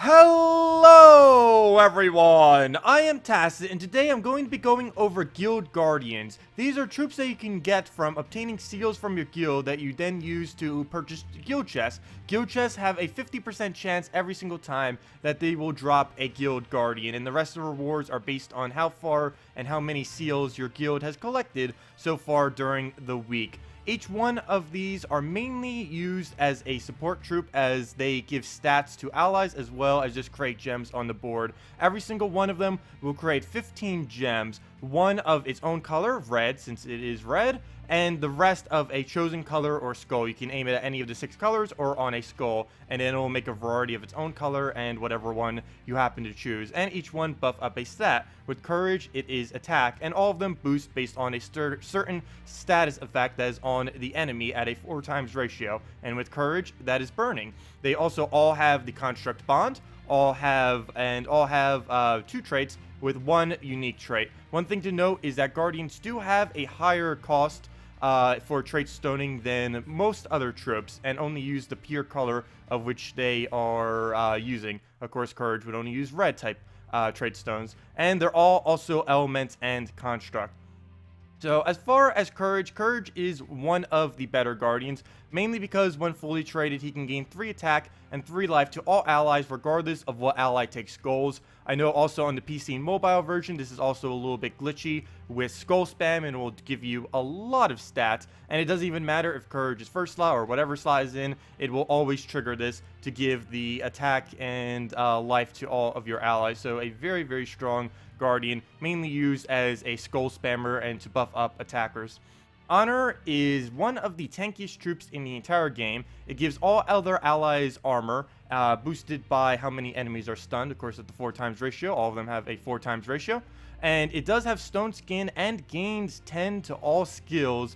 Hello everyone, I am Tacet, and today I'm going to be going over Guild Guardians. These are troops that you can get from obtaining seals from your guild that you then use to purchase guild chests. Guild chests have a 50% chance every single time that they will drop a Guild Guardian, and the rest of the rewards are based on how far and how many seals your guild has collected so far during the week. Each one of these are mainly used as a support troop, as they give stats to allies as well as just create gems on the board. Every single one of them will create 15 gems, one of its own color, red since it is red, and the rest of a chosen color or skull. You can aim it at any of the 6 colors or on a skull, and then it will make a variety of its own color and whatever one you happen to choose. And each one buff up a stat. With courage, it is attack, and all of them boost based on a certain status effect that is on the enemy at a 4 times ratio. And with courage, that is burning. They also all have the construct bond, all have 2 traits with 1 unique trait. One thing to note is that Guardians do have a higher cost for trait stoning than most other troops, and only use the pure color of which they are using. Of course, Courage would only use red type trait stones, and they're all also Element and Construct. So as far as Courage is one of the better Guardians, mainly because when fully traded, he can gain 3 attack and 3 life to all allies regardless of what ally takes skulls. I know also on the PC and mobile version, this is also a little bit glitchy with skull spam, and it will give you a lot of stats, and it doesn't even matter if Courage is first slot or whatever slot is in, it will always trigger this to give the attack and life to all of your allies. So a very, very strong Guardian, mainly used as a skull spammer and to buff up attackers. Honor is one of the tankiest troops in the entire game. It gives all other allies armor, boosted by how many enemies are stunned. Of course, at the 4 times ratio, all of them have a 4 times ratio. And it does have stone skin and gains 10 to all skills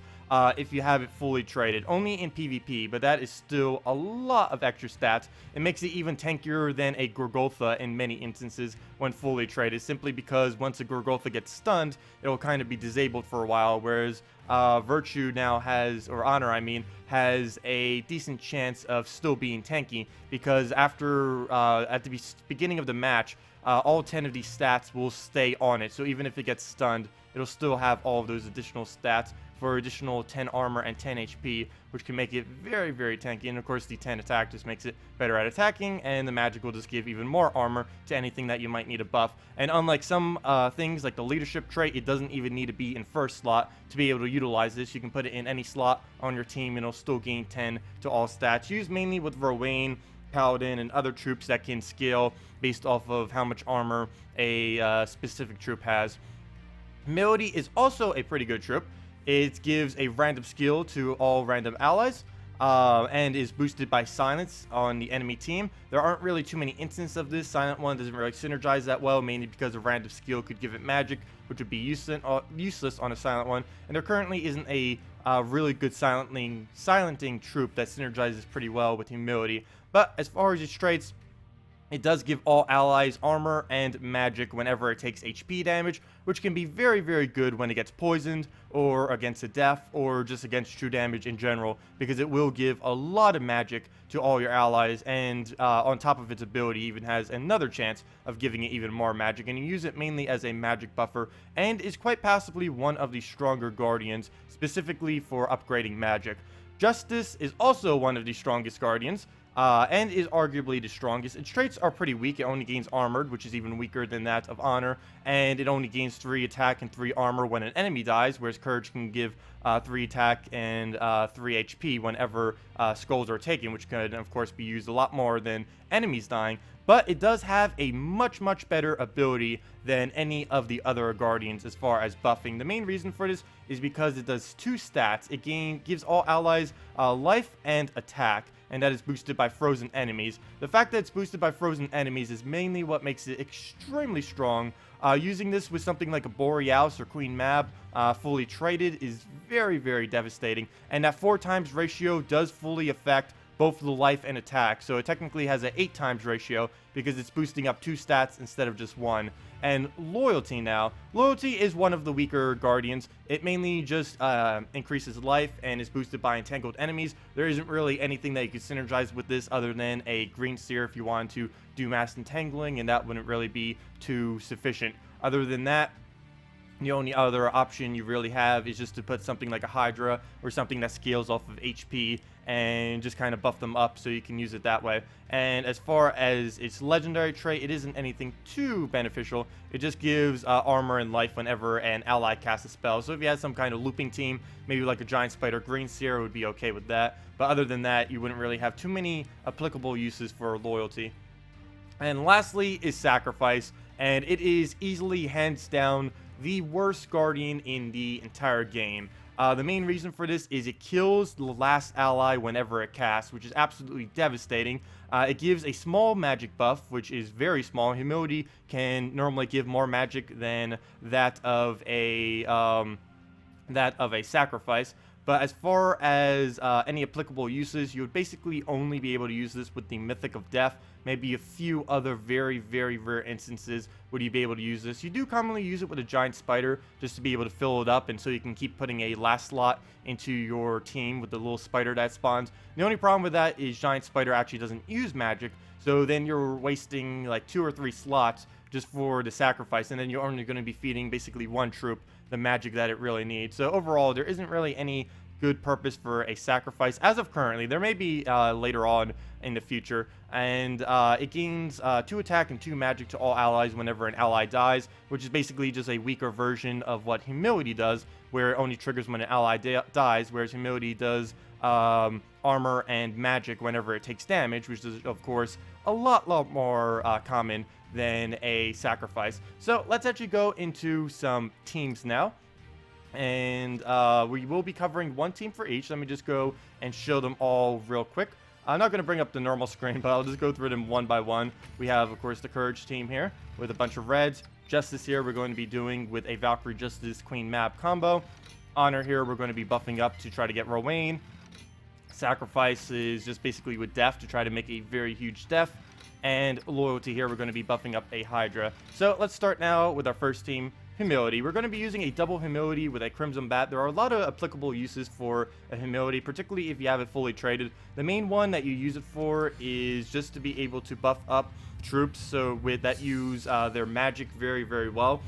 if you have it fully traded. Only in PvP, but that is still a lot of extra stats. It makes it even tankier than a Gorgotha in many instances when fully traded, simply because once a Gorgotha gets stunned, it will kind of be disabled for a while, whereas Virtue now has, or Honor I mean, has a decent chance of still being tanky, because after at the beginning of the match, all 10 of these stats will stay on it. So even if it gets stunned, it'll still have all of those additional stats for additional 10 armor and 10 HP, which can make it very, very tanky. And of course, the 10 attack just makes it better at attacking, and the magic will just give even more armor to anything that you might need a buff. And unlike some things like the leadership trait, it doesn't even need to be in first slot to be able to utilize this. You can put it in any slot on your team, and it'll still gain 10 to all stats. Used mainly with Rowain, Paladin, and other troops that can scale based off of how much armor a specific troop has. Melody is also a pretty good troop. It gives a random skill to all random allies, and is boosted by silence on the enemy team. There aren't really too many instances of this. Silent one doesn't really synergize that well, mainly because a random skill could give it magic, which would be useless on a silent one. And there currently isn't a really good silenting troop that synergizes pretty well with humility. But as far as its traits, it does give all allies armor and magic whenever it takes HP damage, which can be very, very good when it gets poisoned, or against a death, or just against true damage in general, because it will give a lot of magic to all your allies, and on top of its ability, even has another chance of giving it even more magic, and you use it mainly as a magic buffer, and is quite possibly one of the stronger Guardians, specifically for upgrading magic. Justice is also one of the strongest Guardians, and is arguably the strongest. Its traits are pretty weak. It only gains armored, which is even weaker than that of honor, and it only gains 3 attack and 3 armor when an enemy dies, whereas courage can give 3 attack and 3 HP whenever skulls are taken, which could of course be used a lot more than enemies dying. But it does have a much, much better ability than any of the other Guardians as far as buffing. The main reason for this is because it does 2 stats. It gives all allies life and attack, and that is boosted by frozen enemies. The fact that it's boosted by frozen enemies is mainly what makes it extremely strong. Using this with something like a Borealis or Queen Mab fully traded is very, very devastating, and that 4 times ratio does fully affect both the life and attack, so it technically has an 8 times ratio because it's boosting up 2 stats instead of just 1. And loyalty now. Loyalty is one of the weaker Guardians. It mainly just increases life and is boosted by entangled enemies. There isn't really anything that you could synergize with this other than a green seer if you wanted to do mass entangling, and that wouldn't really be too sufficient. Other than that, the only other option you really have is just to put something like a Hydra or something that scales off of HP and just kind of buff them up so you can use it that way. And as far as its legendary trait, it isn't anything too beneficial. It just gives armor and life whenever an ally casts a spell. So if you had some kind of looping team, maybe like a Giant Spider Green Seer would be okay with that. But other than that, you wouldn't really have too many applicable uses for loyalty. And lastly is Sacrifice, and it is easily hands down the worst Guardian in the entire game. The main reason for this is it kills the last ally whenever it casts, which is absolutely devastating. It gives a small magic buff, which is very small. Humility can normally give more magic than that of a Sacrifice. But as far as any applicable uses, you would basically only be able to use this with the Mythic of Death. Maybe a few other very, very rare instances would you be able to use this. You do commonly use it with a Giant Spider just to be able to fill it up, and so you can keep putting a last slot into your team with the little spider that spawns. The only problem with that is Giant Spider actually doesn't use magic, so then you're wasting like 2 or 3 slots just for the Sacrifice, and then you're only going to be feeding basically one troop the magic that it really needs. So overall, there isn't really any good purpose for a Sacrifice as of currently. There may be later on in the future, and it gains 2 attack and 2 magic to all allies whenever an ally dies, which is basically just a weaker version of what Humility does, where it only triggers when an ally dies, whereas Humility does armor and magic whenever it takes damage, which is of course a lot more common than a Sacrifice. So let's actually go into some teams now, and we will be covering one team for each. Let me just go and show them all real quick. I'm not going to bring up the normal screen, but I'll just go through them one by one. We have, of course, the Courage team here with a bunch of reds. Justice here we're going to be doing with a Valkyrie Justice Queen Mab combo. Honor here we're going to be buffing up to try to get Rowan. Sacrifice is just basically with Death to try to make a very huge Death. And Loyalty here we're going to be buffing up a Hydra. So let's start now with our first team, Humility. We're going to be using a double Humility with a Crimson Bat. There are a lot of applicable uses for a Humility, particularly if you have it fully traded. The main one that you use it for is just to be able to buff up troops, so with that use their magic very, very well.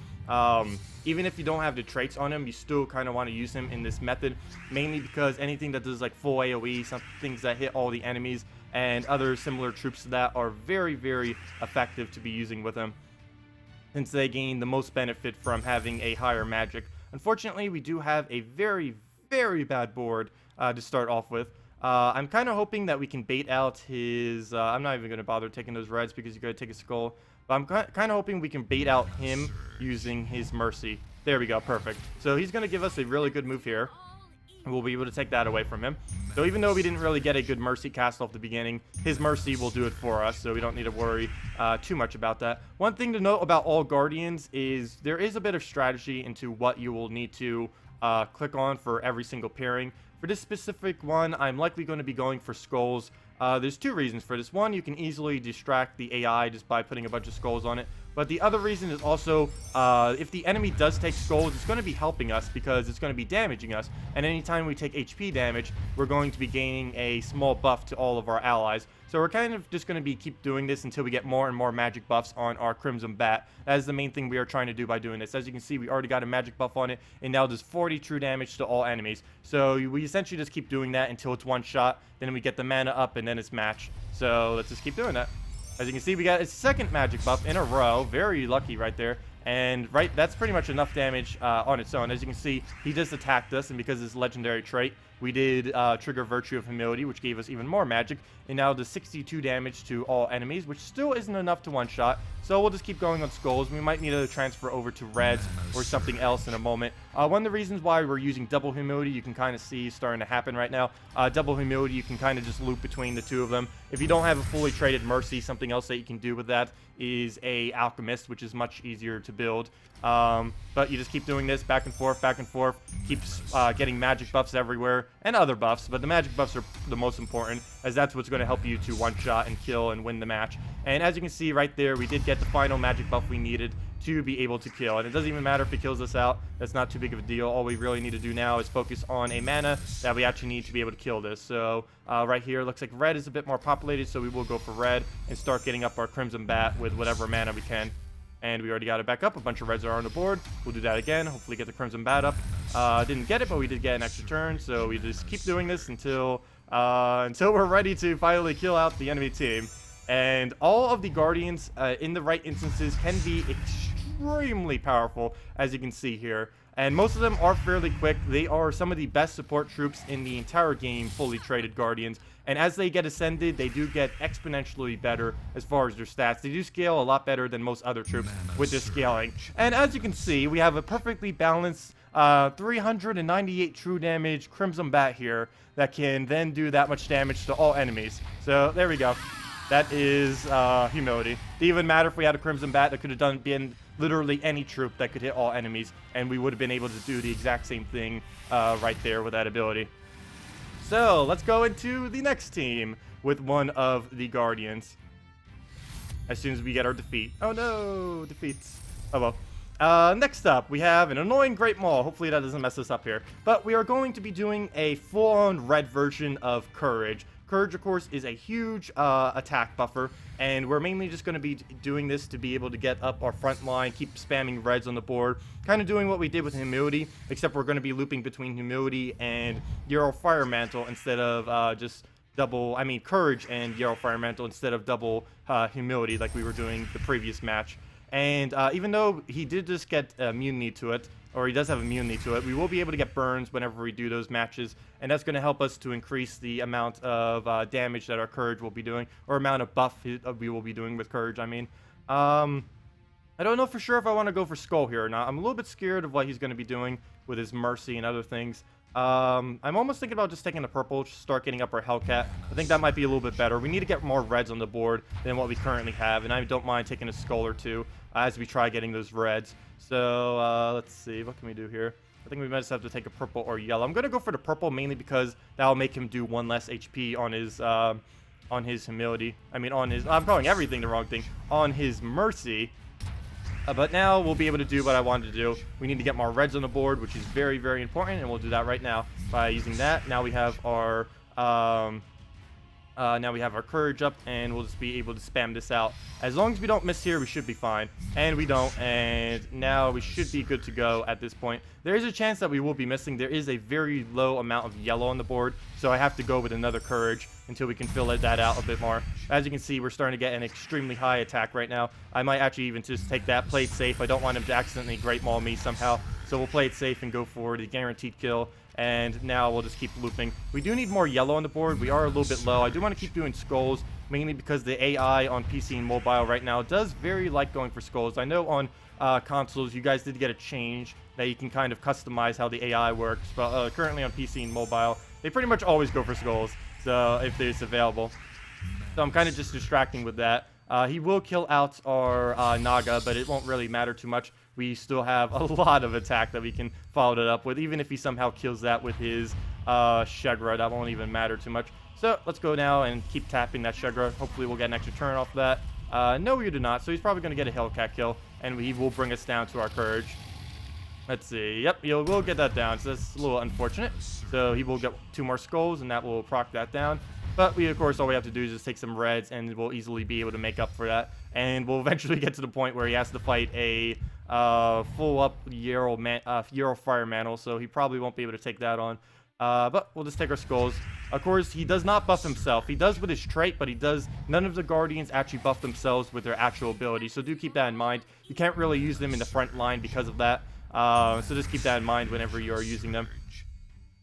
Even if you don't have the traits on him, you still kind of want to use him in this method, mainly because anything that does like full AoE, some things that hit all the enemies, and other similar troops to that are very, very effective to be using with him, since they gain the most benefit from having a higher magic. Unfortunately, we do have a very, very bad board to start off with. I'm kind of hoping that we can bait out his... I'm not even going to bother taking those reds because you got to take a skull. But I'm kind of hoping we can bait out him using his Mercy. There we go, perfect. So he's going to give us a really good move here. We'll be able to take that away from him. So even though we didn't really get a good Mercy cast off the beginning, his Mercy will do it for us, so we don't need to worry too much about that. One thing to note about all Guardians is there is a bit of strategy into what you will need to click on for every single pairing. For this specific one, I'm likely going to be going for skulls. There's 2 reasons for this. One, you can easily distract the AI just by putting a bunch of skulls on it. But the other reason is also, if the enemy does take skulls, it's going to be helping us because it's going to be damaging us. And anytime we take HP damage, we're going to be gaining a small buff to all of our allies. So we're kind of just going to keep doing this until we get more and more magic buffs on our Crimson Bat. That is the main thing we are trying to do by doing this. As you can see, we already got a magic buff on it, and now does 40 true damage to all enemies. So we essentially just keep doing that until it's one shot, then we get the mana up, and then it's match. So let's just keep doing that. As you can see, we got a second magic buff in a row. Very lucky right there. And that's pretty much enough damage on its own. As you can see, he just attacked us, and because of his legendary trait, we did trigger Virtue of Humility, which gave us even more magic, and now does 62 damage to all enemies, which still isn't enough to one-shot, so we'll just keep going on skulls. We might need to transfer over to reds or something else in a moment. One of the reasons why we're using double Humility, you can kind of see starting to happen right now. Double Humility, you can kind of just loop between the 2 of them. If you don't have a fully traded Mercy, something else that you can do with that is a Alchemist, which is much easier to build. But you just keep doing this back and forth, keeps getting magic buffs everywhere, and other buffs, but the magic buffs are the most important, as that's what's going to help you to one-shot and kill and win the match. And as you can see right there, we did get the final magic buff we needed to be able to kill. And it doesn't even matter if he kills us out. That's not too big of a deal. All we really need to do now is focus on a mana that we actually need to be able to kill this. So right here, looks like red is a bit more populated, so we will go for red and start getting up our Crimson Bat with whatever mana we can. And we already got it back up. A bunch of reds are on the board. We'll do that again. Hopefully get the Crimson Bat up. Didn't get it, but we did get an extra turn. So we just keep doing this until we're ready to finally kill out the enemy team. And all of the Guardians, in the right instances, can be extremely powerful, as you can see here. And most of them are fairly quick. They are some of the best support troops in the entire game, fully traded Guardians. And as they get ascended, they do get exponentially better as far as their stats. They do scale a lot better than most other troops with this scaling. And as you can see, we have a perfectly balanced 398 true damage Crimson Bat here that can then do that much damage to all enemies. So there we go. That is humility. It didn't even matter if we had a Crimson Bat. That could have been literally any troop that could hit all enemies, and we would have been able to do the exact same thing right there with that ability. So let's go into the next team with one of the Guardians. As soon as we get our defeat. Oh no, defeats. Oh well. Next up, we have an annoying Great Maul. Hopefully that doesn't mess us up here. But we are going to be doing a full-on red version of Courage. Courage, of course, is a huge attack buffer, and we're mainly just going to be doing this to be able to get up our front line, keep spamming reds on the board, kind of doing what we did with Humility, except we're going to be looping between Humility and Euro Fire Mantle instead of just Courage and Euro Fire Mantle instead of double Humility like we were doing the previous match. And even though he did just get immunity to it, or he does have immunity to it, we will be able to get burns whenever we do those matches, and that's going to help us to increase the amount of damage that our Courage will be doing, or amount of buff we will be doing with Courage, I mean. I don't know for sure if I want to go for Skull here or not. I'm a little bit scared of what he's going to be doing with his Mercy and other things. I'm almost thinking about just taking the purple, just start getting up our Hellcat. I think that might be a little bit better. We need to get more reds on the board than what we currently have, and I don't mind taking a Skull or two as we try getting those reds. So, let's see. What can we do here? I think we might just have to take a purple or yellow. I'm going to go for the purple mainly because that'll make him do 1 less HP on his humility. I mean, I'm calling everything the wrong thing. On his Mercy. But now we'll be able to do what I wanted to do. We need to get more reds on the board, which is very, very important, and we'll do that right now by using that. Now we have our Courage up, and we'll just be able to spam this out. As long as we don't miss here, we should be fine. And we don't, and now we should be good to go at this point. There is a chance that we will be missing. There is a very low amount of yellow on the board, so I have to go with another Courage until we can fill that out a bit more. As you can see, we're starting to get an extremely high attack right now. I might actually even just take that, play it safe. I don't want him to accidentally Great Maul me somehow, so we'll play it safe and go for the guaranteed kill. And now we'll just keep looping. We do need more yellow on the board. We are a little bit low. I do want to keep doing skulls, mainly because the AI on PC and mobile right now does very like going for skulls. I know on consoles you guys did get a change that you can kind of customize how the AI works, but currently on PC and mobile they pretty much always go for skulls, so if it's available. So I'm kind of just distracting with that. He will kill out our Naga, but it won't really matter too much. We still have a lot of attack that we can follow it up with. Even if he somehow kills that with his Shegra, that won't even matter too much. So let's go now and keep tapping that Shegra. Hopefully we'll get an extra turn off that. No, we do not. So he's probably going to get a Hellcat kill, and he will bring us down to our Courage. Let's see. Yep, we'll get that down. So that's a little unfortunate. So he will get 2 more skulls, and that will proc that down. But we, of course, all we have to do is just take some reds, and we'll easily be able to make up for that. And we'll eventually get to the point where he has to fight a full-up Euro Fire Mantle, so he probably won't be able to take that on. But we'll just take our skulls. Of course, he does not buff himself. He does with his trait, but none of the Guardians actually buff themselves with their actual ability, so do keep that in mind. You can't really use them in the front line because of that. So just keep that in mind whenever you're using them.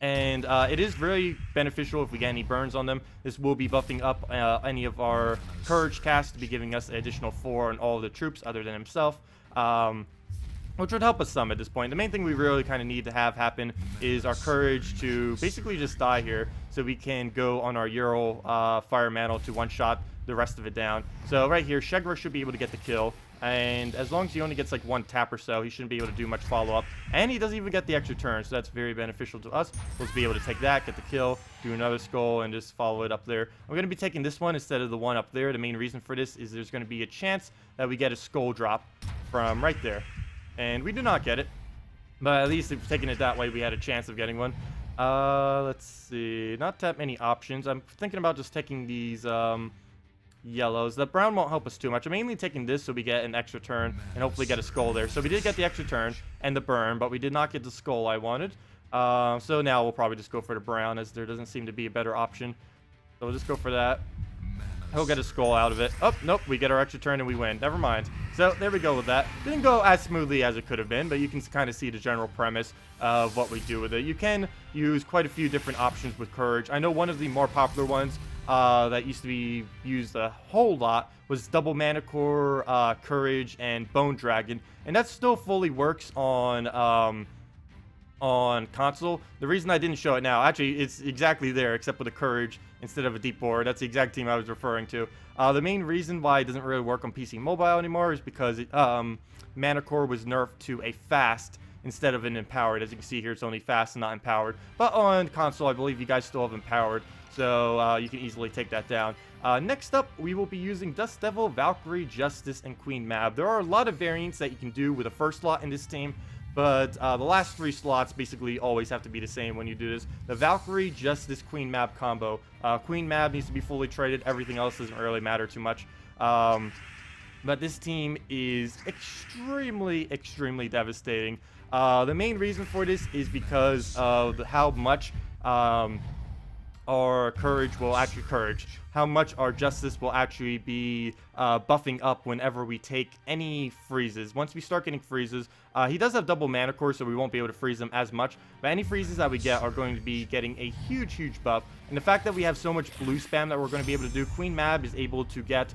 And it is very beneficial if we get any burns on them. This will be buffing up any of our Courage cast to be giving us an additional 4 on all of the troops other than himself, which would help us some at this point. The main thing we really kind of need to have happen is our Courage to basically just die here, so we can go on our Euro Fire Mantle to one-shot the rest of it down. So right here, Shegra should be able to get the kill. And as long as he only gets like 1 tap or so, he shouldn't be able to do much follow-up. And he doesn't even get the extra turn, so that's very beneficial to us. We'll just be able to take that, get the kill, do another skull, and just follow it up there. I'm going to be taking this one instead of the one up there. The main reason for this is there's going to be a chance that we get a skull drop. from right there. And we do not get it. But at least if taking it that way, we had a chance of getting one. Let's see. Not that many options. I'm thinking about just taking these yellows. The brown won't help us too much. I'm mainly taking this so we get an extra turn and hopefully get a skull there. So we did get the extra turn and the burn, but we did not get the skull I wanted. So now we'll probably just go for the brown, as there doesn't seem to be a better option. So we'll just go for that. He'll get a skull out of it. Oh, nope, we get our extra turn and we win. Never mind. So there we go with that. Didn't go as smoothly as it could have been, but you can kind of see the general premise of what we do with it. You can use quite a few different options with Courage. I know one of the more popular ones that used to be used a whole lot was double Manticore, Courage, and Bone Dragon, and that still fully works on console. The reason I didn't show it now, actually, it's exactly there except with a Courage instead of a Deep Boar. That's the exact team I was referring to. The main reason why it doesn't really work on PC Mobile anymore is because Manticore was nerfed to a fast instead of an empowered. As you can see here, it's only fast and not empowered. But on console, I believe you guys still have empowered, so you can easily take that down. Next up, we will be using Dust Devil, Valkyrie, Justice, and Queen Mab. There are a lot of variants that you can do with a first slot in this team, but the last 3 slots basically always have to be the same when you do this. The Valkyrie, Justice, Queen Mab combo. Queen Mab needs to be fully traded. Everything else doesn't really matter too much. But this team is extremely, extremely devastating. The main reason for this is because of how much our how much our Justice will actually be buffing up whenever we take any freezes. Once we start getting freezes, he does have double Manticore, so we won't be able to freeze them as much, but any freezes that we get are going to be getting a huge, huge buff. And the fact that we have so much blue spam that we're going to be able to do, Queen Mab is able to get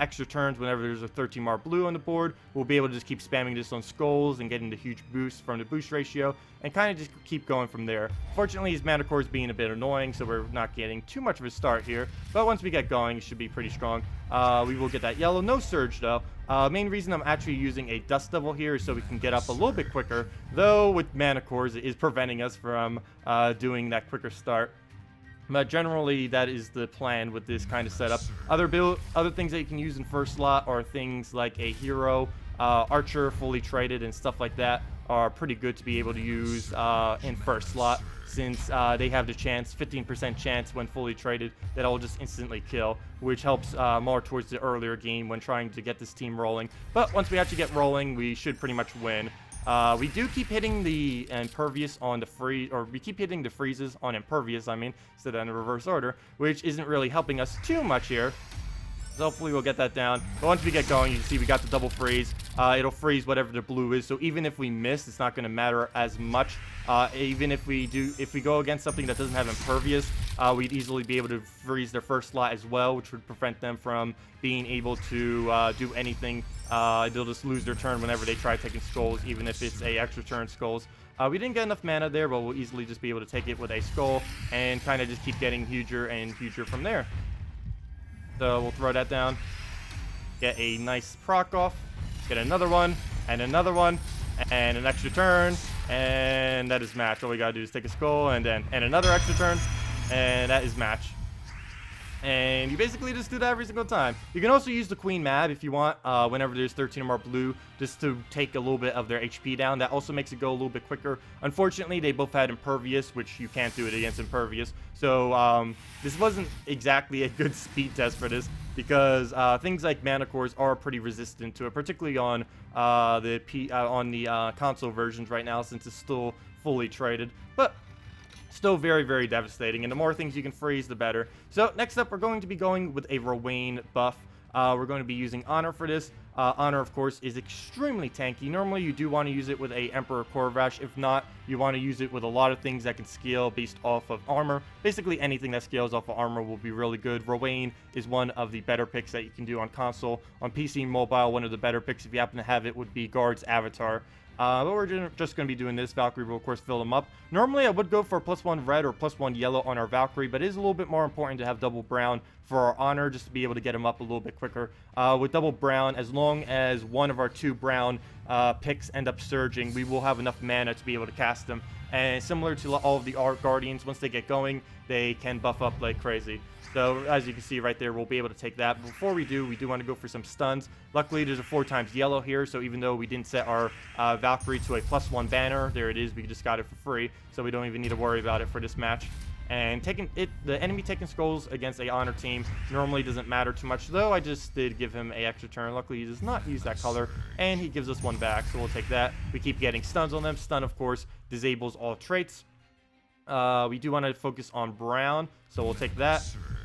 extra turns whenever there's a 13 mar blue on the board. We'll be able to just keep spamming this on skulls and getting the huge boost from the boost ratio and kind of just keep going from there. Fortunately, his Manticore is being a bit annoying, so we're not getting too much of a start here, but once we get going, it should be pretty strong. We will get that yellow. No Surge, though. Main reason I'm actually using a Dust Devil here is so we can get up a little bit quicker, though with Manticores, it is preventing us from doing that quicker start. But generally, that is the plan with this kind of setup. Other things that you can use in first slot are things like a hero, archer, fully traded, and stuff like that are pretty good to be able to use in first slot, since they have the chance, 15% chance when fully traded, that I'll just instantly kill, which helps more towards the earlier game when trying to get this team rolling. But once we actually get rolling, we should pretty much win. We do keep hitting the impervious on the freeze, or we keep hitting the freezes on impervious, I mean, instead of in reverse order, which isn't really helping us too much here. So hopefully we'll get that down. But once we get going, you can see we got the double freeze. It'll freeze whatever the blue is. So even if we miss, it's not going to matter as much. Even if we go against something that doesn't have impervious, we'd easily be able to freeze their first slot as well, which would prevent them from being able to do anything. They'll just lose their turn whenever they try taking skulls, even if it's a extra turn skulls. We didn't get enough mana there, but we'll easily just be able to take it with a skull and kind of just keep getting huger and huger from there. So we'll throw that down, get a nice proc off, get another one, and an extra turn, and that is match. All we gotta do is take a skull, and another extra turn, and that is match. And you basically just do that every single time. You can also use the Queen Mab if you want, whenever there's 13 or more blue, just to take a little bit of their HP down. That also makes it go a little bit quicker. Unfortunately, they both had impervious, which you can't do it against impervious. So this wasn't exactly a good speed test for this, because things like Manticores are pretty resistant to it, particularly on the console versions right now, since it's still fully traded. But still very, very devastating, and the more things you can freeze, the better. So next up, we're going to be going with a Rowain buff. We're going to be using Honor for this. Honor, of course, is extremely tanky. Normally, you do want to use it with a Emperor Corvash. If not, you want to use it with a lot of things that can scale based off of armor. Basically, anything that scales off of armor will be really good. Rowain is one of the better picks that you can do on console. On PC Mobile, one of the better picks, if you happen to have it, would be Guard's Avatar. But we're just going to be doing this. Valkyrie will, of course, fill them up. Normally, I would go for +1 red or +1 yellow on our Valkyrie, but it is a little bit more important to have double brown for our Honor, just to be able to get him up a little bit quicker. With double brown, as long as one of our 2 brown picks end up surging, we will have enough mana to be able to cast them. And similar to all of the Art Guardians, once they get going, they can buff up like crazy. So as you can see right there, we'll be able to take that. But before we do want to go for some stuns. Luckily, there's a 4x yellow here, so even though we didn't set our Valkyrie to a +1 banner, there it is. We just got it for free, so we don't even need to worry about it for this match. And the enemy taking skulls against a honor team normally doesn't matter too much, though I just did give him a extra turn. Luckily, he does not use that color, and he gives us one back, so we'll take that. We keep getting stuns on them. Stun, of course, disables all traits. We do want to focus on brown, so we'll take that.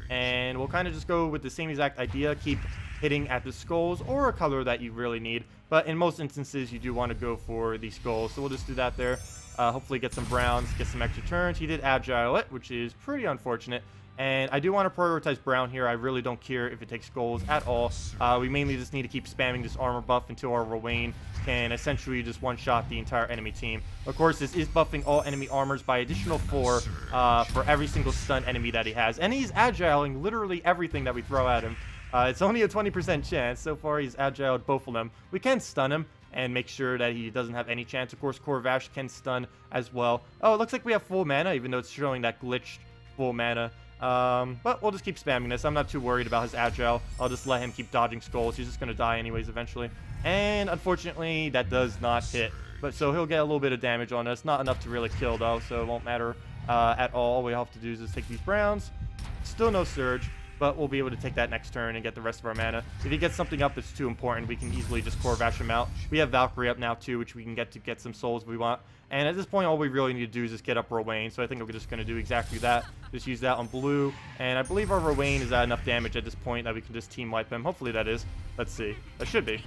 And we'll kind of just go with the same exact idea. Keep hitting at the skulls or a color that you really need. But in most instances, you do want to go for the skulls. So we'll just do that there. Hopefully get some browns, get some extra turns. He did agile it, which is pretty unfortunate. And I do want to prioritize brown here. I really don't care if it takes skulls at all. We mainly just need to keep spamming this armor buff until our Rowain can essentially just one-shot the entire enemy team. Of course, this is buffing all enemy armors by additional 4 for every single stun enemy that he has. And he's agiling literally everything that we throw at him. It's only a 20% chance. So far, he's agiled both of them. We can stun him and make sure that he doesn't have any chance. Of course, Corvash can stun as well. Oh, it looks like we have full mana, even though it's showing that glitched full mana. But we'll just keep spamming this. I'm not too worried about his agile. I'll just let him keep dodging skulls. He's just going to die anyways eventually. And unfortunately, that does not hit. But so he'll get a little bit of damage on us. Not enough to really kill though, so it won't matter at all. All we have to do is just take these browns. Still no surge, but we'll be able to take that next turn and get the rest of our mana. If he gets something up that's too important, we can easily just Corvash him out. We have Valkyrie up now too, which we can get some souls if we want. And at this point, all we really need to do is just get up Rowain. So I think we're just going to do exactly that. Just use that on blue. And I believe our Rowain is at enough damage at this point that we can just team wipe him. Hopefully that is. Let's see. That should be.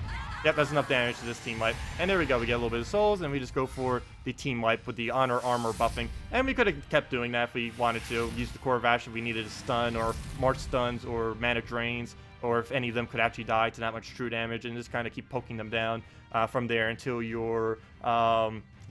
Yep, that's enough damage to this team wipe. And there we go. We get a little bit of souls, and we just go for the team wipe with the honor armor buffing. And we could have kept doing that if we wanted to. Use the Corvash if we needed a stun, or March stuns, or mana drains, or if any of them could actually die to that much true damage, and just kind of keep poking them down from there until your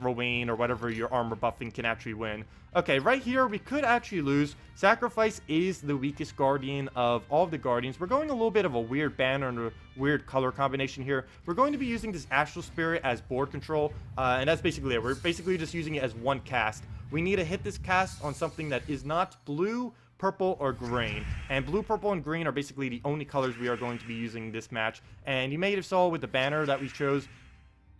Rowain or whatever your armor buffing can actually win. Okay, right here we could actually lose. Sacrifice is the weakest guardian of all of the guardians. We're going a little bit of a weird banner and a weird color combination here. We're going to be using this Astral Spirit as board control, and that's basically it. We're basically just using it as one cast. We need to hit this cast on something that is not blue, purple, or green. And blue, purple, and green are basically the only colors we are going to be using this match. And you may have saw with the banner that we chose,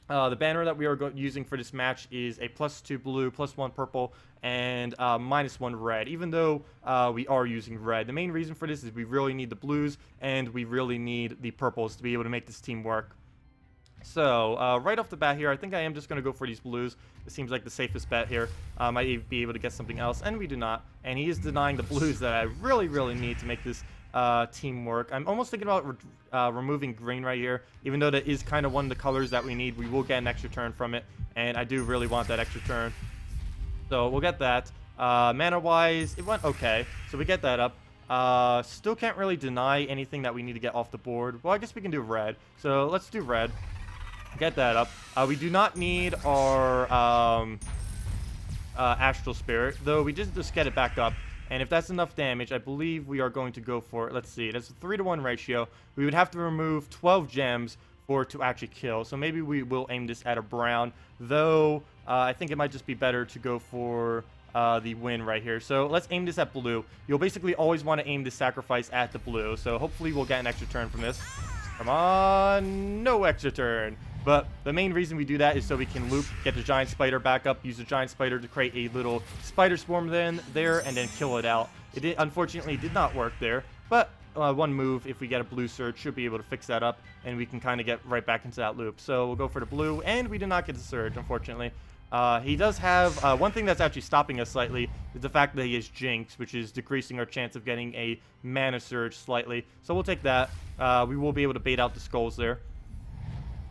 the banner that we are using for this match is a +2 blue, +1 purple, and -1 red, even though we are using red. The main reason for this is we really need the blues, and we really need the purples to be able to make this team work. So, right off the bat here, I think I am just going to go for these blues. It seems like the safest bet here. Might be able to get something else, and we do not. And he is denying the blues that I really, really need to make this teamwork. I'm almost thinking about removing green right here, even though that is kind of one of the colors that we need. We will get an extra turn from it, and I do really want that extra turn. So we'll get that. Mana-wise, it went okay, so we get that up. Still can't really deny anything that we need to get off the board. Well, I guess we can do red. So let's do red. Get that up. We do not need our Astral Spirit, though we just get it back up. And if that's enough damage, I believe we are going to go for it. Let's see. That's a 3-to-1 ratio. We would have to remove 12 gems for it to actually kill. So maybe we will aim this at a brown, though I think it might just be better to go for the win right here. So let's aim this at blue. You'll basically always want to aim this sacrifice at the blue. So hopefully we'll get an extra turn from this. Come on. No extra turn. But the main reason we do that is so we can loop, get the giant spider back up, use the giant spider to create a little spider swarm there, and then kill it out. It unfortunately did not work there, but one move, if we get a blue surge, should be able to fix that up, and we can kind of get right back into that loop. So we'll go for the blue, and we did not get the surge, unfortunately. He does have, one thing that's actually stopping us slightly is the fact that he is Jinx, which is decreasing our chance of getting a mana surge slightly. So we'll take that. We will be able to bait out the skulls there.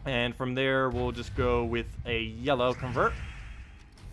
And from there, we'll just go with a yellow convert.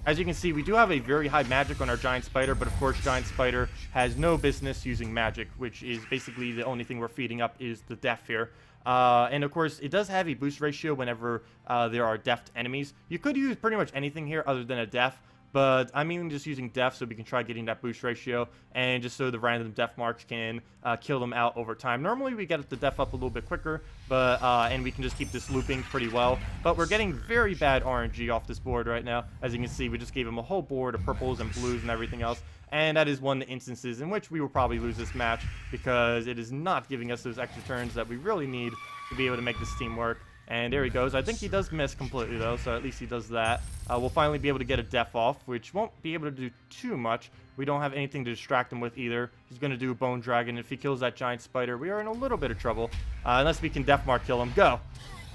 As you can see, we do have a very high magic on our giant spider, but of course, giant spider has no business using magic, which is basically the only thing we're feeding up is the def here. And of course, it does have a boost ratio whenever there are deft enemies. You could use pretty much anything here other than a def, but I'm mainly just using def so we can try getting that boost ratio, and just so the random def marks can kill them out over time. Normally we get the def up a little bit quicker, but and we can just keep this looping pretty well, but we're getting very bad RNG off this board right now. As you can see, we just gave him a whole board of purples and blues and everything else, and that is one of the instances in which we will probably lose this match, because it is not giving us those extra turns that we really need to be able to make this team work. And there he goes. I think he does miss completely, though, so at least he does that. We'll finally be able to get a def off, which won't be able to do too much. We don't have anything to distract him with either. He's going to do a Bone Dragon. If he kills that giant spider, we are in a little bit of trouble. Unless we can def mark kill him. Go!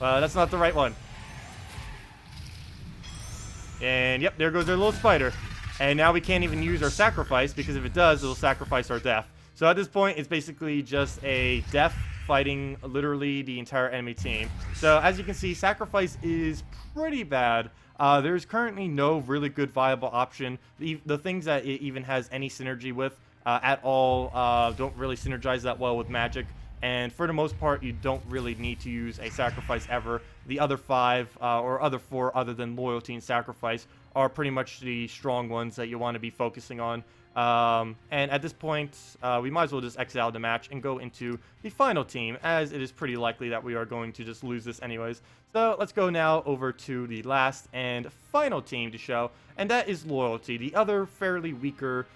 That's not the right one. And, yep, there goes our little spider. And now we can't even use our sacrifice, because if it does, it'll sacrifice our def. So at this point, it's basically just a def fighting literally the entire enemy team. So as you can see, sacrifice is pretty bad. There's currently no really good viable option. The things that it even has any synergy with at all don't really synergize that well with magic. And for the most part, you don't really need to use a sacrifice ever. The other 5 or other 4 other than loyalty and sacrifice are pretty much the strong ones that you want to be focusing on. And at this point, we might as well just exit out the match and go into the final team, as it is pretty likely that we are going to just lose this anyways. So let's go now over to the last and final team to show, and that is Loyalty, the other fairly weaker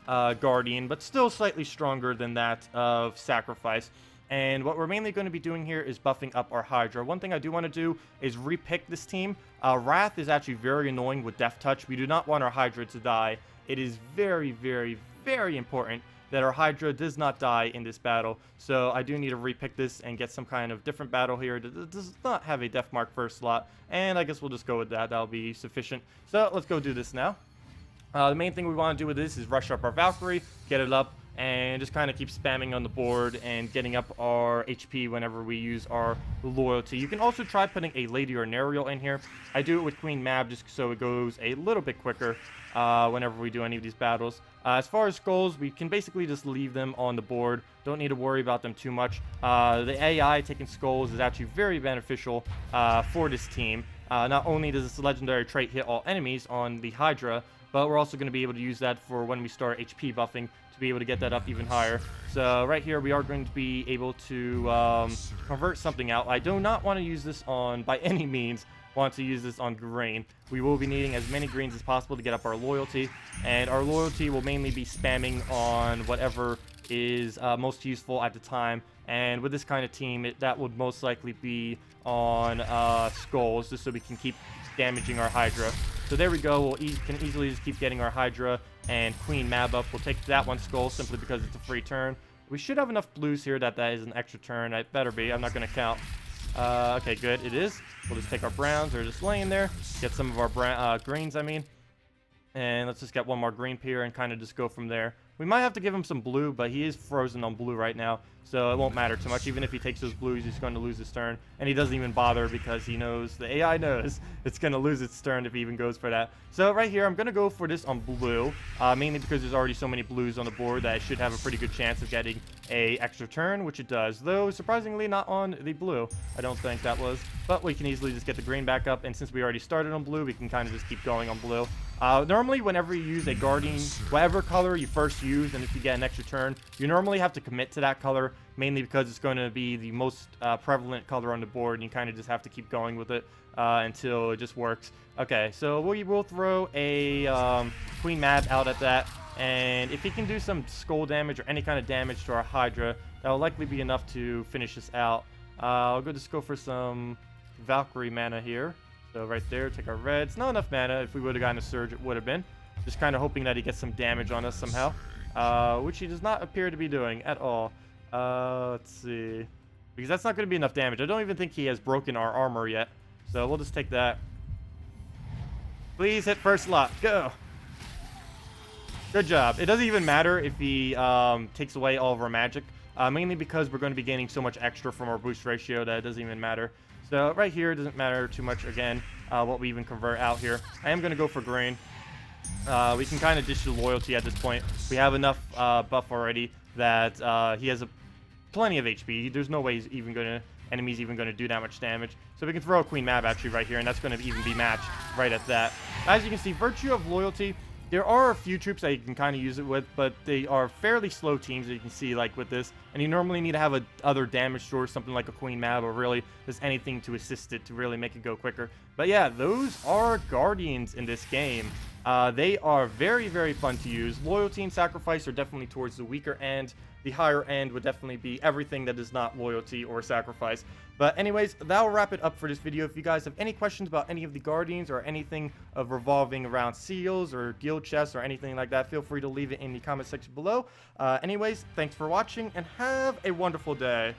Guardian, but still slightly stronger than that of Sacrifice. And what we're mainly going to be doing here is buffing up our Hydra. One thing I do want to do is repick this team. Wrath is actually very annoying with Death Touch. We do not want our Hydra to die. It is very, very, very important that our Hydra does not die in this battle. So I do need to repick this and get some kind of different battle here that does not have a Death Mark first slot. And I guess we'll just go with that. That'll be sufficient. So let's go do this now. The main thing we want to do with this is rush up our Valkyrie, get it up, and just kind of keep spamming on the board and getting up our HP whenever we use our loyalty. You can also try putting a Lady or an Aerial in here. I do it with Queen Mab just so it goes a little bit quicker whenever we do any of these battles. As far as skulls, we can basically just leave them on the board. Don't need to worry about them too much. The AI taking skulls is actually very beneficial for this team. Not only does this legendary trait hit all enemies on the Hydra, but we're also going to be able to use that for when we start HP buffing to be able to get that up even higher. So right here, we are going to be able to convert something out. I do not want to use this on, by any means, want to use this on green. We will be needing as many greens as possible to get up our loyalty, and our loyalty will mainly be spamming on whatever is most useful at the time. And with this kind of team, that would most likely be on skulls, just so we can keep damaging our Hydra. So there we go. We can easily just keep getting our Hydra and Queen Mab up. We'll take that one skull simply because it's a free turn. We should have enough blues here that is an extra turn. It better be. I'm not going to count. Okay, good. It is. We'll just take our browns. They're just laying there. Get some of our greens, I mean. And let's just get one more green here and kind of just go from there. We might have to give him some blue, but he is frozen on blue right now, so it won't matter too much. Even if he takes those blues, he's going to lose his turn, and he doesn't even bother because he knows, the AI knows, it's going to lose its turn if he even goes for that. So right here, I'm going to go for this on blue, mainly because there's already so many blues on the board that it should have a pretty good chance of getting a extra turn, which it does, though surprisingly not on the blue. I don't think that was, but we can easily just get the green back up, and since we already started on blue, we can kind of just keep going on blue. Normally, whenever you use a Guardian, whatever color you first use, and if you get an extra turn, you normally have to commit to that color, mainly because it's going to be the most prevalent color on the board, and you kind of just have to keep going with it until it just works. Okay, so we will throw a Queen Mab out at that, and if he can do some skull damage or any kind of damage to our Hydra, that will likely be enough to finish this out. I'll just go for some Valkyrie mana here. So right there, take our reds. Not enough mana. If we would have gotten a Surge, it would have been. Just kind of hoping that he gets some damage on us somehow. Which he does not appear to be doing at all. Let's see. Because that's not going to be enough damage. I don't even think he has broken our armor yet. So we'll just take that. Please hit first slot. Go! Good job. It doesn't even matter if he takes away all of our magic. Mainly because we're going to be gaining so much extra from our boost ratio that it doesn't even matter. So right here, it doesn't matter too much, again, what we even convert out here. I am going to go for green. We can kind of dish the loyalty at this point. We have enough buff already that he has plenty of HP. There's no way enemy's even gonna do that much damage. So we can throw a Queen Mab actually right here, and that's gonna even be matched right at that. As you can see, Virtue of Loyalty, there are a few troops that you can kind of use it with, but they are fairly slow teams, that you can see, like with this. And you normally need to have a other damage source, something like a Queen Mab, or really just anything to assist it to really make it go quicker. But yeah, those are Guardians in this game. They are very, very fun to use. Loyalty and Sacrifice are definitely towards the weaker end. The higher end would definitely be everything that is not Loyalty or Sacrifice. But anyways, that will wrap it up for this video. If you guys have any questions about any of the Guardians or anything of revolving around seals or guild chests or anything like that, feel free to leave it in the comment section below. Anyways, thanks for watching and have a wonderful day.